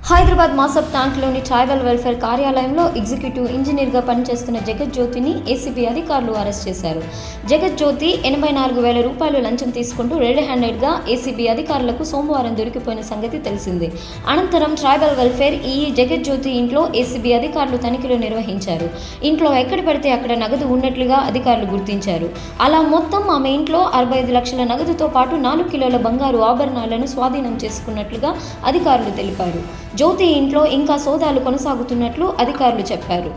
Hyderabad Masab ట్యాంక్లోని tribal welfare కార్యాలయంలో executive ఇంజనీర్గా పనిచేస్తున్న జగజ్యోతిని ఏసీబీ అధికారులు అరెస్ట్ చేశారు. జగజ్యోతి 84,000 రూపాయలు లంచం తీసుకుంటూ రెడ్ హ్యాండెడ్గా ఏసీబీ అధికారులకు సోమవారం దొరికిపోయిన సంగతి తెలిసిందే. అనంతరం ట్రైబల్ వెల్ఫేర్ ఈఈ జగజ్యోతి ఇంట్లో ఏసీబీ అధికారులు తనిఖీలు నిర్వహించారు. ఇంట్లో ఎక్కడ పడితే అక్కడ నగదు ఉన్నట్లుగా అధికారులు గుర్తించారు. అలా మొత్తం ఆమె ఇంట్లో 65 లక్షల నగదుతో పాటు 4 కిలోల బంగారు ఆభరణాలను స్వాధీనం చేసుకున్నట్లుగా అధికారులు తెలిపారు. జ్యోతి ఇంట్లో ఇంకా సోదాలు కొనసాగుతున్నట్లు అధికారులు చెప్పారు.